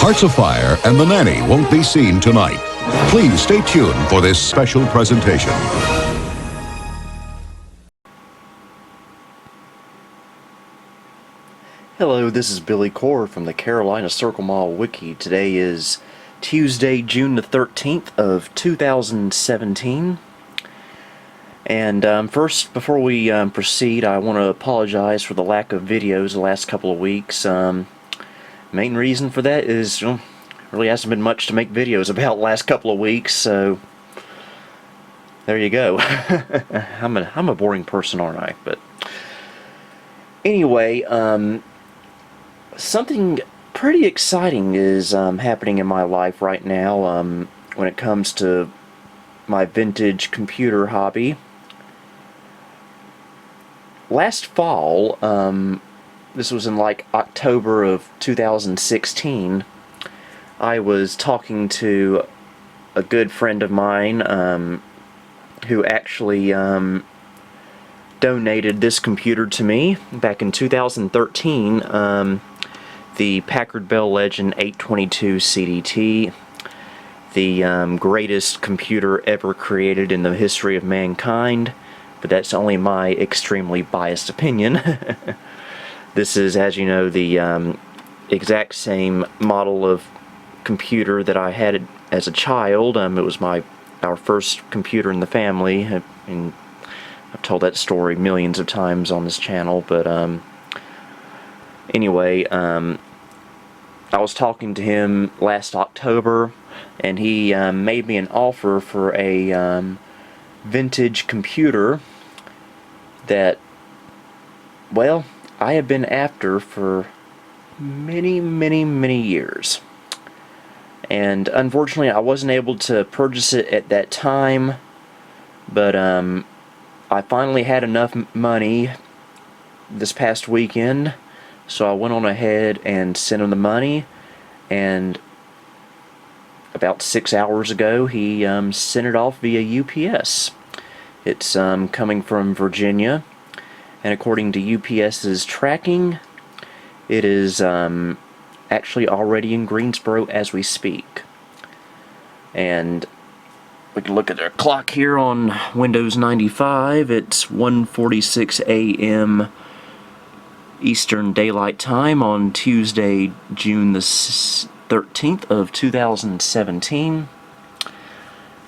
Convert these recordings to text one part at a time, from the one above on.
Hearts of Fire and The Nanny won't be seen tonight. Please stay tuned for this special presentation. Hello, this is Billy Core from the Carolina Circle Mall Wiki. Today is Tuesday, June the 13th of 2017. And first, before we proceed, I want to apologize for the lack of videos the last couple of weeks. Main reason for that is, really hasn't been much to make videos about the last couple of weeks, so there you go. I'm a boring person, aren't I? But anyway, something pretty exciting is happening in my life right now when it comes to my vintage computer hobby. Last fall, this was in like October of 2016, I was talking to a good friend of mine who actually donated this computer to me back in 2013, the Packard Bell Legend 822 CDT, the greatest computer ever created in the history of mankind, but that's only my extremely biased opinion. This is, as you know, the exact same model of computer that I had as a child. It was our first computer in the family, and I've told that story millions of times on this channel. But anyway, I was talking to him last October, and he made me an offer for a vintage computer that, well, I have been after for many years. And unfortunately, I wasn't able to purchase it at that time, but I finally had enough money this past weekend, so I went on ahead and sent him the money, and about 6 hours ago he sent it off via UPS. It's coming from Virginia, and according to UPS's tracking, it is actually already in Greensboro as we speak. And we can look at their clock here on Windows 95. It's 1:46 a.m. Eastern Daylight Time on Tuesday, June the 13th of 2017.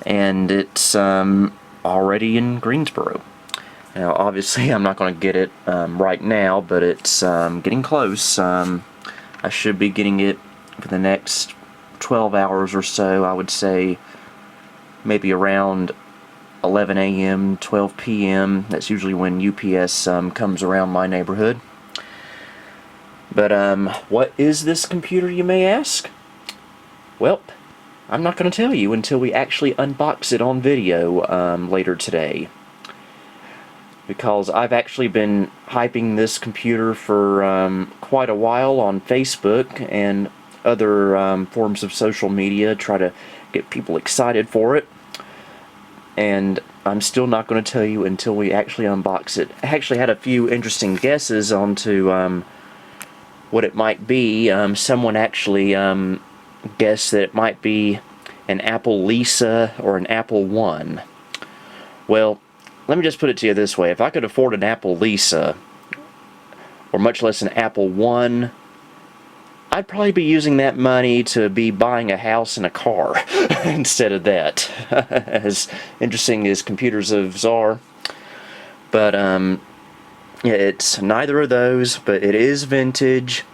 And it's already in Greensboro. Now, obviously, I'm not going to get it right now, but it's getting close. I should be getting it for the next 12 hours or so. I would say maybe around 11 a.m., 12 p.m. That's usually when UPS comes around my neighborhood. But what is this computer, you may ask? Well, I'm not going to tell you until we actually unbox it on video later today, because I've actually been hyping this computer for quite a while on Facebook and other forms of social media, try to get people excited for it, and I'm still not going to tell you until we actually unbox it. I actually had a few interesting guesses onto what it might be. Someone actually guessed that it might be an Apple Lisa or an Apple One. Well, let me just put it to you this way. If I could afford an Apple Lisa, or much less an Apple One, I'd probably be using that money to be buying a house and a car instead of that. As interesting as computers are. But, yeah, it's neither of those, but it is vintage,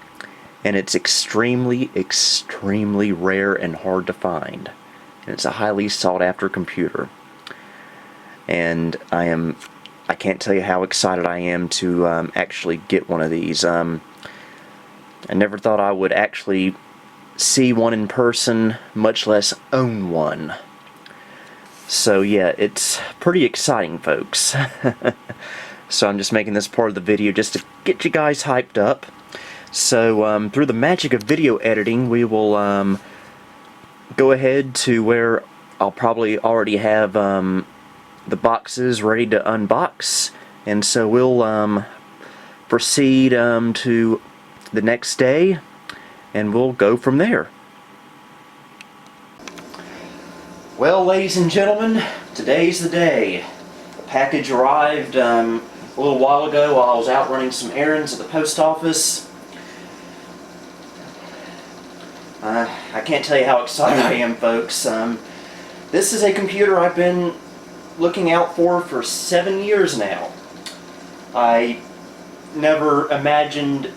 and it's extremely rare and hard to find. And it's a highly sought after computer. And I can't tell you how excited I am to actually get one of these. I never thought I would actually see one in person, much less own one. So yeah, it's pretty exciting, folks. So I'm just making this part of the video just to get you guys hyped up. So through the magic of video editing, we will go ahead to where I'll probably already have the boxes ready to unbox, and so we'll proceed to the next day, and we'll go from there. Well, ladies and gentlemen, today's the day. The package arrived a little while ago while I was out running some errands at the post office. I can't tell you how excited I am, folks. This is a computer I've been looking out for 7 years now. I never imagined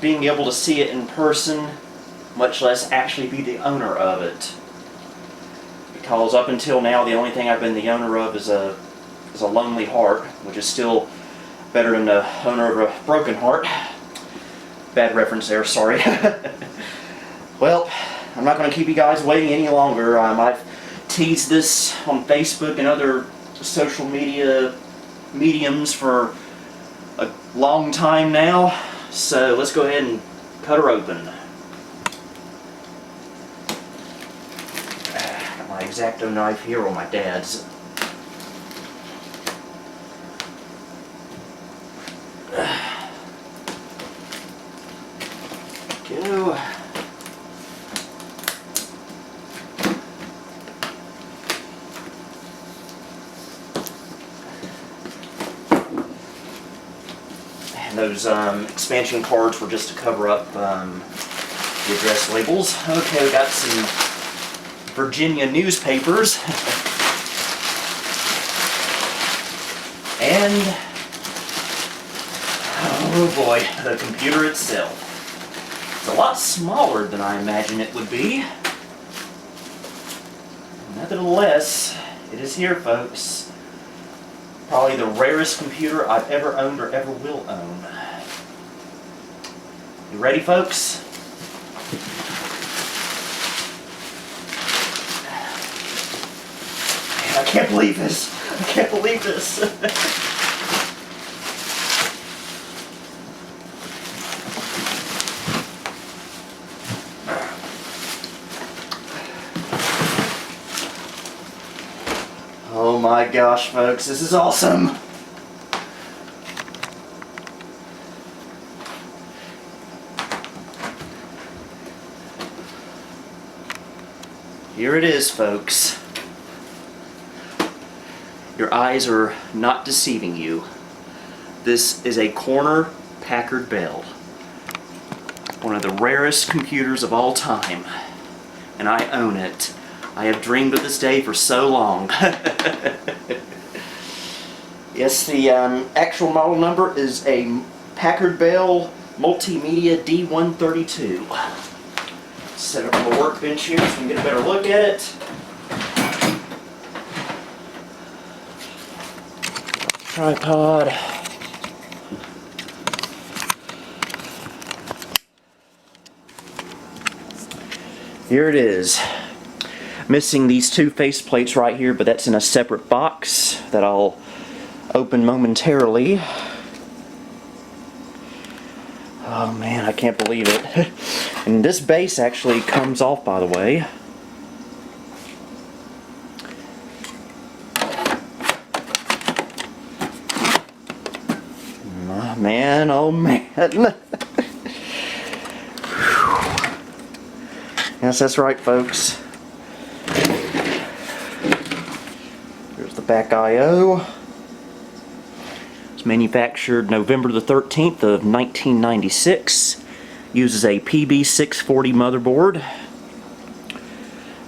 being able to see it in person, much less actually be the owner of it. Because up until now, the only thing I've been the owner of is a lonely heart, which is still better than the owner of a broken heart. Bad reference there, sorry. Well, I'm not going to keep you guys waiting any longer. I've teased this on Facebook and other social media mediums for a long time now, so let's go ahead and cut her open. Got my X-Acto knife here, or my dad's. Go. Those expansion cards were just to cover up the address labels. Okay, we got some Virginia newspapers. And, oh boy, the computer itself. It's a lot smaller than I imagined it would be. Nevertheless, it is here, folks. Probably the rarest computer I've ever owned or ever will own. You ready, folks? Man, I can't believe this. I can't believe this. Oh my gosh, folks, this is awesome! Here it is, folks. Your eyes are not deceiving you. This is a corner Packard Bell. One of the rarest computers of all time. And I own it. I have dreamed of this day for so long. Yes, the actual model number is a Packard Bell Multimedia D132. Set up on the workbench here so we can get a better look at it. Tripod. Here it is. Missing these two face plates right here, but that's in a separate box that I'll open momentarily. Oh man, I can't believe it. And this base actually comes off, by the way. Oh man, oh man. Yes, that's right, folks. Here's the back I/O. It's manufactured November the 13th of 1996. Uses a PB640 motherboard,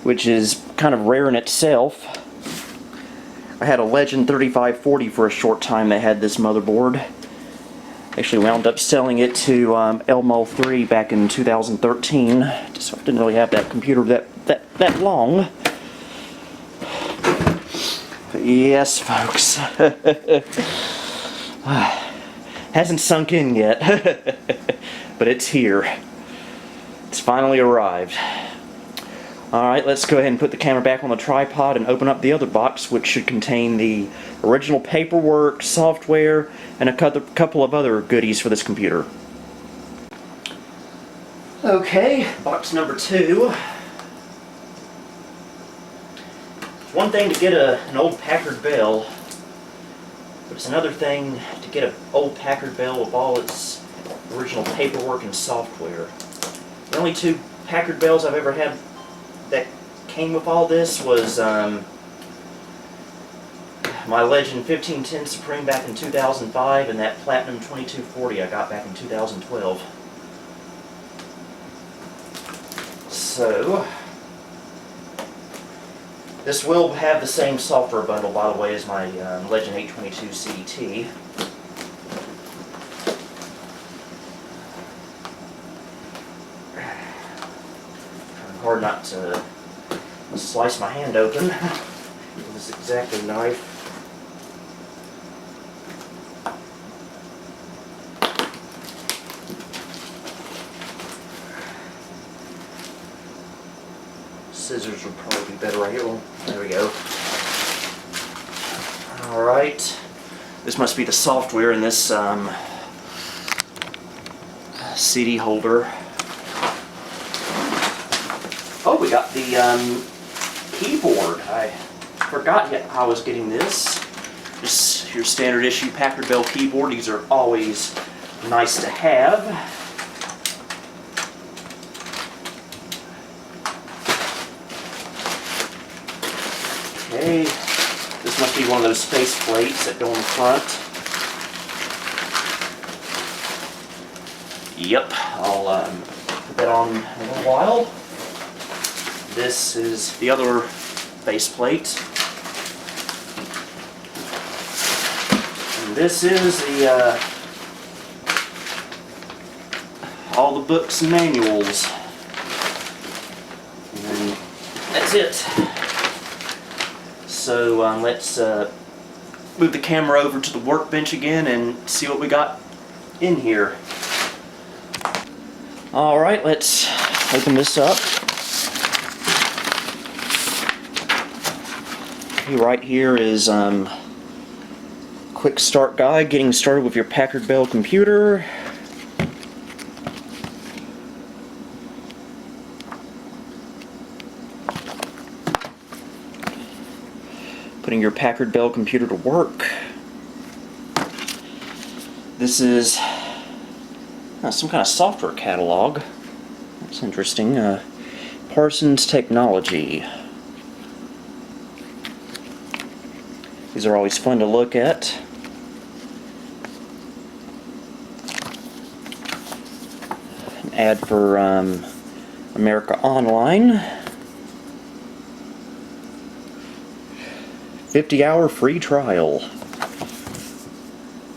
which is kind of rare in itself. I had a Legend 3540 for a short time that had this motherboard. Actually wound up selling it to Elmo 3 back in 2013. So I didn't really have that computer that long. But yes, folks. Hasn't sunk in yet. But it's here. It's finally arrived. Alright, let's go ahead and put the camera back on the tripod and open up the other box, which should contain the original paperwork, software, and a couple of other goodies for this computer. Okay, box number 2. It's one thing to get an old Packard Bell, but it's another thing to get an old Packard Bell with all its original paperwork and software. The only two Packard Bells I've ever had that came with all this was my Legend 1510 Supreme back in 2005 and that Platinum 2240 I got back in 2012. So, this will have the same software bundle, by the way, as my Legend 822 CDT. Trying hard not to slice my hand open with this X-Acto knife. Scissors would probably be better right here. Well, there we go. Alright. This must be the software in this CD holder. Oh, we got the keyboard. I forgot I was getting this. Just your standard issue Packard Bell keyboard. These are always nice to have. Okay, this must be one of those face plates that go in the front. Yep, I'll put that on in a little while. This is the other face plate. And this is the all the books and manuals. And that's it. So let's move the camera over to the workbench again and see what we got in here. Alright, let's open this up. Okay, right here is quick start guide, getting started with your Packard Bell computer. Putting your Packard Bell computer to work. This is some kind of software catalog. That's interesting. Parsons Technology. These are always fun to look at. An ad for America Online. 50-hour free trial.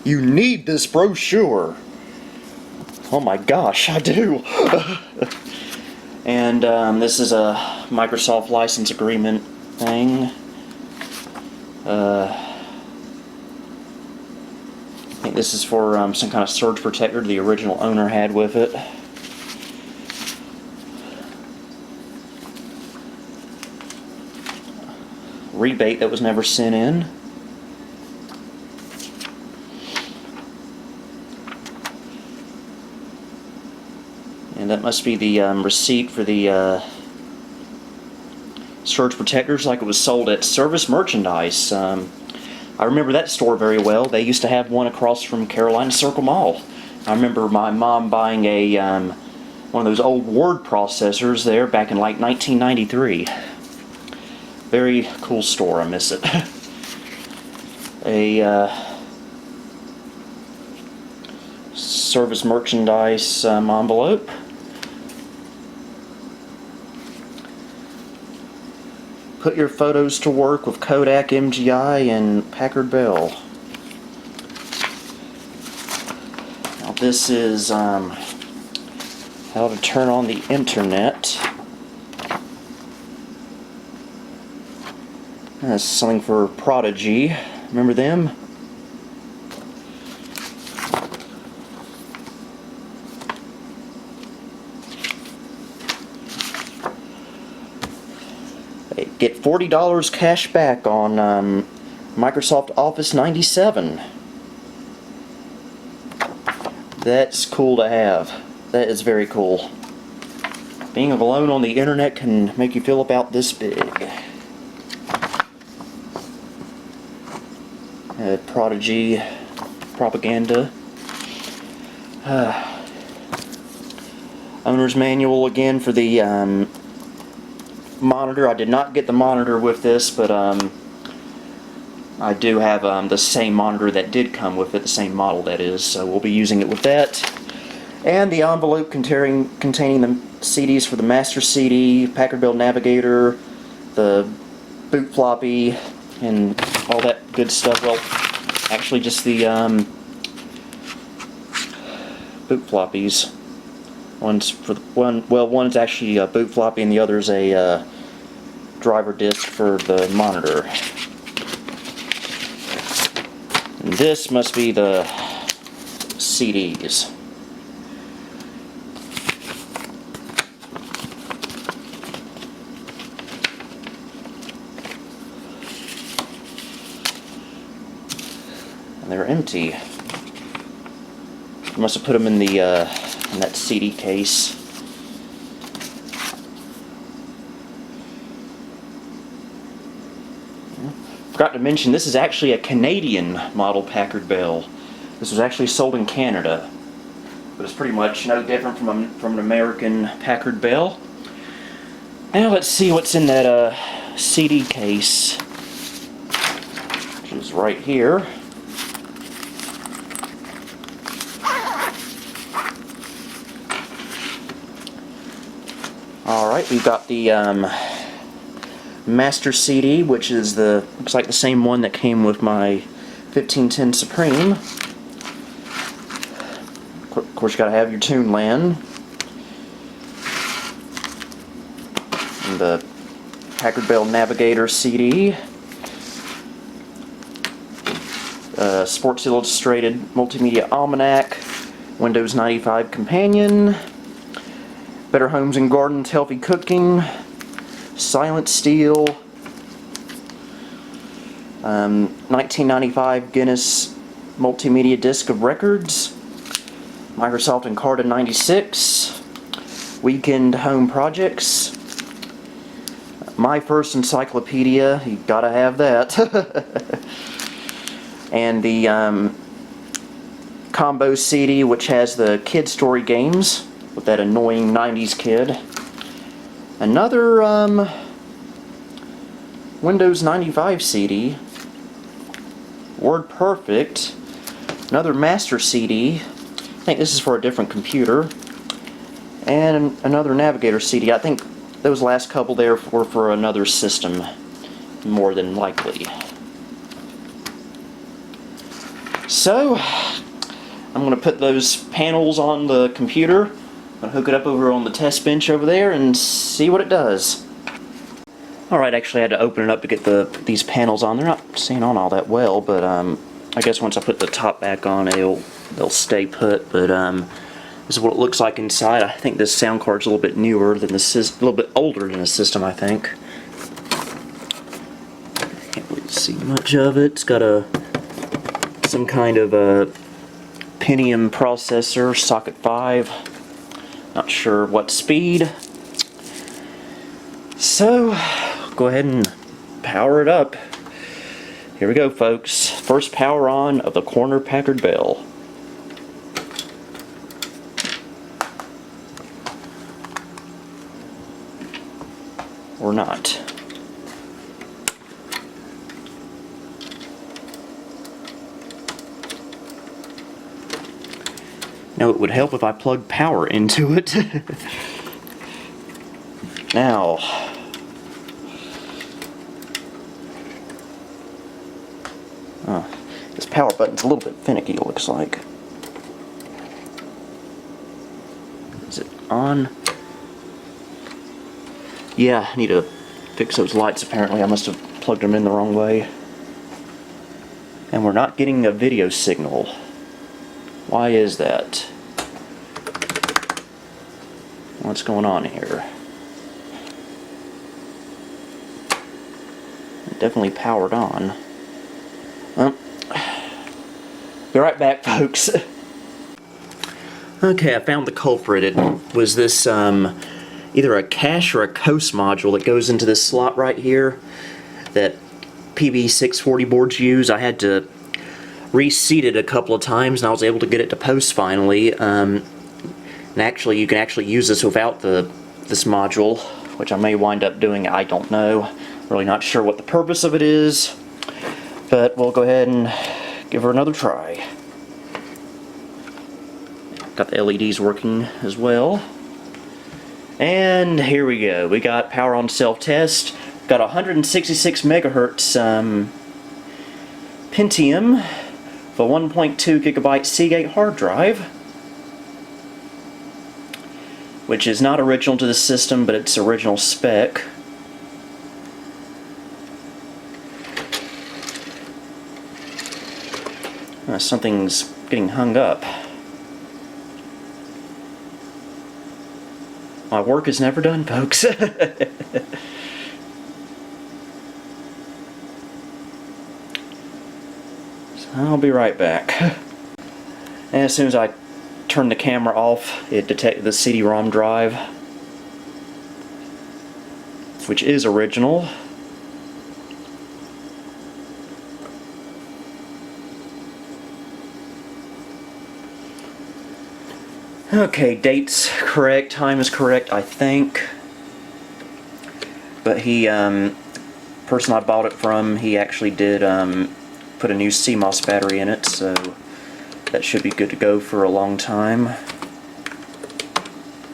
You need this brochure. Oh my gosh, I do. And this is a Microsoft license agreement thing. I think this is for some kind of surge protector the original owner had with it. Rebate that was never sent in. And that must be the receipt for the surge protectors, like it was sold at Service Merchandise. I remember that store very well. They used to have one across from Carolina Circle Mall. I remember my mom buying a one of those old word processors there back in like 1993. Very cool store, I miss it. A Service Merchandise envelope. Put your photos to work with Kodak, MGI, and Packard Bell. Now this is how to turn on the internet. That's something for Prodigy. Remember them? They get $40 cash back on Microsoft Office 97. That's cool to have. That is very cool. Being alone on the internet can make you feel about this big. Prodigy propaganda. Owner's manual again for the monitor. I did not get the monitor with this, but I do have the same monitor that did come with it, the same model that is, so we'll be using it with that. And the envelope containing the CDs for the master CD, Packard Bell Navigator, the boot floppy, and all that good stuff. Well, actually just the boot floppies. One's for the one's actually a boot floppy and the other's a driver disc for the monitor. And this must be the CDs. And they're empty. I must have put them in the in that CD case. Forgot to mention, this is actually a Canadian model Packard Bell. This was actually sold in Canada, but it's pretty much no different from an American Packard Bell. Now let's see what's in that CD case, which is right here. Alright, we've got the Master CD, which is looks like the same one that came with my 1510 Supreme. Of course, you gotta have your Tuneland. And the Packard Bell Navigator CD. Sports Illustrated Multimedia Almanac. Windows 95 Companion. Better Homes and Gardens Healthy Cooking. Silent Steel. 1995 Guinness Multimedia Disc of Records. Microsoft Encarta 96. Weekend Home Projects. My First Encyclopedia, you gotta have that. And the combo CD, which has the Kid Story games with that annoying 90s kid. Another Windows 95 CD. Word Perfect. Another Master CD. I think this is for a different computer. And another Navigator CD. I think those last couple there were for another system, more than likely. So, I'm going to put those panels on the computer. I'm going to hook it up over on the test bench over there and see what it does. Alright, actually I had to open it up to get these panels on. They're not staying on all that well, but I guess once I put the top back on, they'll stay put. But this is what it looks like inside. I think this sound card's a little bit newer than the system, a little bit older than the system, I think. Can't really see much of it. It's got some kind of a Pentium processor, socket 5. Not sure what speed. So, go ahead and power it up. Here we go, folks. First power on of the corner Packard Bell. Or not. Now, it would help if I plugged power into it. Now, this power button's a little bit finicky, it looks like. Is it on? Yeah, I need to fix those lights apparently. I must have plugged them in the wrong way. And we're not getting a video signal. Why is that? What's going on here? It definitely powered on. Well, be right back, folks. Okay, I found the culprit. It was this either a cache or a coast module that goes into this slot right here that PB640 boards use. I had to reseat it a couple of times and I was able to get it to post finally. And actually, you can actually use this without this module. which I may wind up doing, I don't know. Really not sure what the purpose of it is, but we'll go ahead and give her another try. Got the LEDs working as well. And here we go. We got power on self-test. Got a 166 megahertz Pentium for 1.2 gigabyte Seagate hard drive, which is not original to the system, but it's original spec. Something's getting hung up. My work is never done, folks. So I'll be right back. And as soon as I turned the camera off, it detected the CD-ROM drive, which is original. Okay, date's correct, time is correct, I think. But he, person I bought it from, he actually did put a new CMOS battery in it, so that should be good to go for a long time.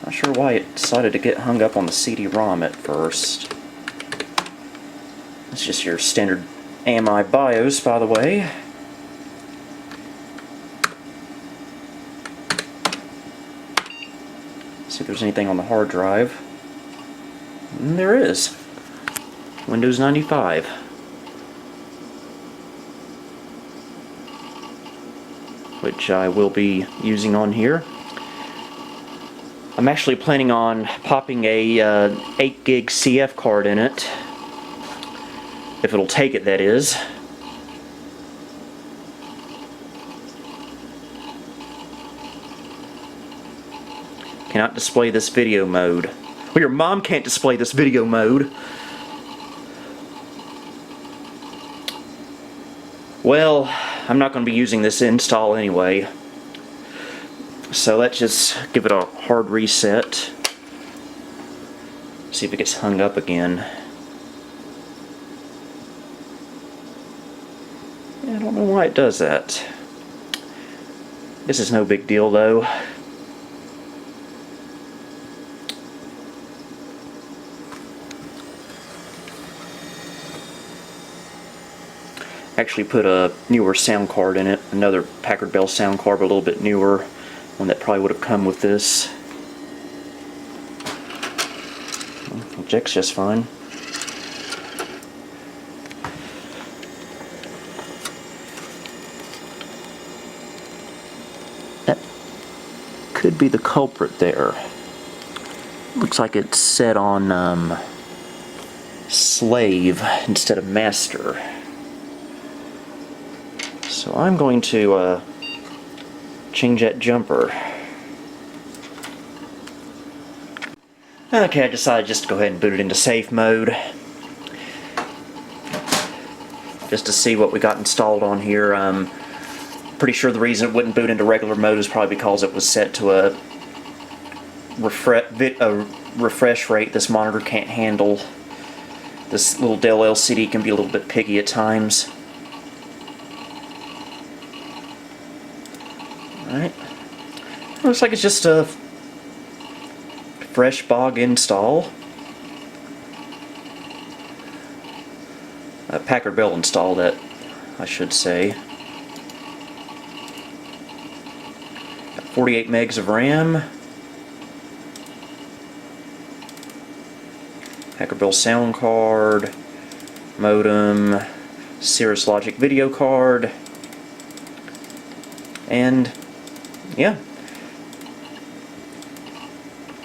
Not sure why it decided to get hung up on the CD-ROM at first. It's just your standard AMI BIOS, by the way. See if there's anything on the hard drive. And there is. Windows 95. Which I will be using on here. I'm actually planning on popping a 8 gig CF card in it. If it'll take it, that is. Cannot display this video mode. Well, your mom can't display this video mode. Well, I'm not going to be using this install anyway. So let's just give it a hard reset. See if it gets hung up again. Yeah, I don't know why it does that. This is no big deal though. Actually put a newer sound card in it, another Packard Bell sound card, but a little bit newer, one that probably would have come with this. Ejects just fine. That could be the culprit there. Looks like it's set on slave instead of master. So I'm going to change that jumper. Okay, I decided just to go ahead and boot it into safe mode. Just to see what we got installed on here. Pretty sure the reason it wouldn't boot into regular mode is probably because it was set to a refresh rate this monitor can't handle. This little Dell LCD can be a little bit piggy at times. Alright, looks like it's just a fresh bog install. A Packard Bell install, that I should say. Got 48 megs of RAM. Packard Bell sound card, modem, Cirrus Logic video card, and yeah,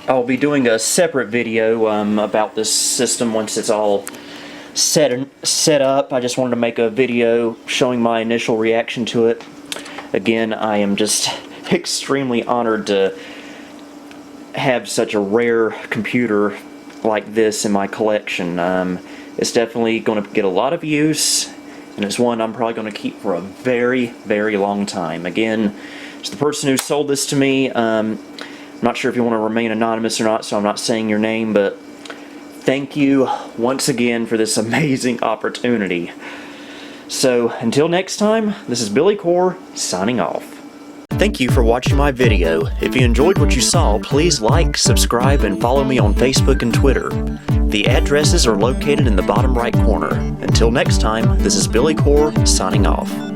I'll be doing a separate video about this system once it's all set up. I just wanted to make a video showing my initial reaction to it. Again, I am just extremely honored to have such a rare computer like this in my collection. It's definitely going to get a lot of use, and it's one I'm probably going to keep for a very, very long time. Again, it's the person who sold this to me. I'm not sure if you want to remain anonymous or not, so I'm not saying your name, but thank you once again for this amazing opportunity. So, until next time, this is Billy Core, signing off. Thank you for watching my video. If you enjoyed what you saw, please like, subscribe, and follow me on Facebook and Twitter. The addresses are located in the bottom right corner. Until next time, this is Billy Core, signing off.